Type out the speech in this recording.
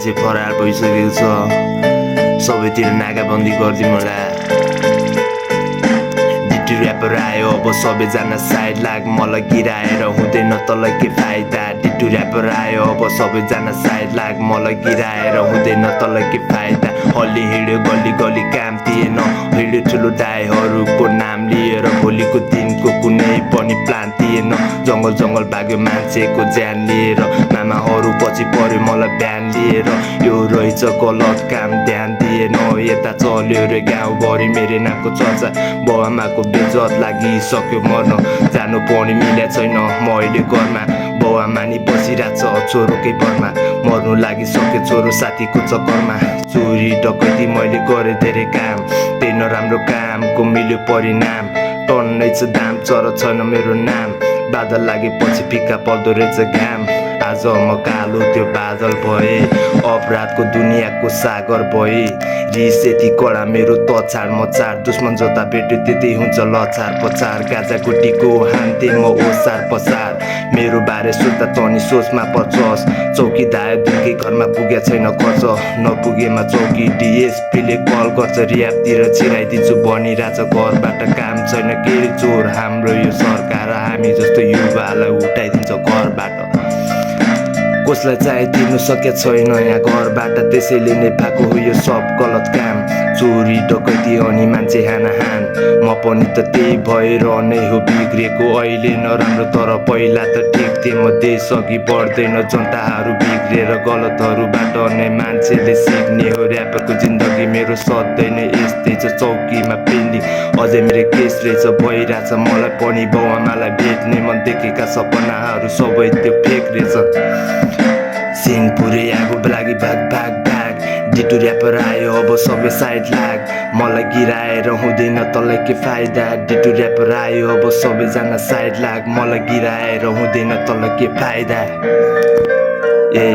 मान्छे फरार भइसकेको छ सबैतिर नाकाबन्दी गरिदिउँ होला डिटी ऱ्यापर आयो अब सबैजना साइड लाग मलाई गिराएर हुँदैन तँलाई के फाइदा डिटी ऱ्यापर आयो अब सबैजना साइड लाग मलाई गिराएर हुँदैन तँलाई के फाइदा हल्ली हिँड्यो गल्ली गल्ली काम थिएन हिँड्यो ठुलो दाइहरूको नाम लिएर भोलिको दिनको कुनै पनि प्लान थिएन जङ्गल जङ्गल भाग्यो मान्छेको ज्यान लिएर मामाहरू पछि पर्यो मलाई बिहान लिएर यो रहेछ गलत काम ध्यान दिएन यता चल्यो रे गाउँभरि मेरो नामको चर्चा बाउआमाको बेजत लागिसक्यो मर्न जानु पर्ने मिल्या छैन म अहिले घरमा बाउआमा नि बसिरहेको छ छोरोकै भरमा मर्नु लागिसक्यो छोरो साथीको चक्करमा चोरी डकैती मैले गरेँ धेरै काम त्यही नराम्रो कामको मिल्यो परिणाम टन्नै छ दाम चर छैन मेरो नाम बादल लागेपछि फिक्का पर्दो रहेछ घाम आज म कालो त्यो बादल भए अपराधको दुनियाँको सागर भए रिस यति कडा मेरो त छाड म चाड दुश्मन जता भेट्यो त्यतै हुन्छ लछार पछार गाजा गुटीको हान्थे म ओसार पसार मेरो बारे सोच्दा तनी सोचमा पर्छस् चौकीदार दिनकै घरमा पुगे छैन खर्च नपुगेमा चौकी डिएसपीले कल गर्छ रियाबतिर छिराइदिन्छु भनिरहेछ घरबाट काम छैन के चोर हाम्रो यो सरकार हामी जस्तो युवालाई उठाइदिन्छ घरबाट कसलाई चाहिँ दिनु सकेको छैन यहाँ घरबाट त्यसैले नै भएको हो यो सब गलत काम चोरी डकैती अनि मान्छे हानाहान म पनि त त्यही भएर नै हो बिग्रेको अहिले नराम्रो तर पहिला त ठिक थिएँ म देश अघि बढ्दैन जनताहरू बिग्रेर गलतहरूबाट नै मान्छेले सिक्ने हो ऱ्यापरको जिन्दगी मेरो सधैँ नै यस्तै छ चौकीमा पेन्डिङ अझै मेरो केस रहेछ भइरहेछ मलाई पनि बाउआमालाई भेट्ने मन देखेका सपनाहरू सबै त्यो फेक रहेछ सिन पुरै आगो लागि भाग भाग भाग डिटो ऱ्यापर आयो अब सबै साइड लाग मलाई गिराएर हुँदैन तँलाई के फाइदा डिटो ऱ्यापर आयो अब सबैजना साइड लाग मलाई गिराएर हुँदैन तँलाई के फाइदा ए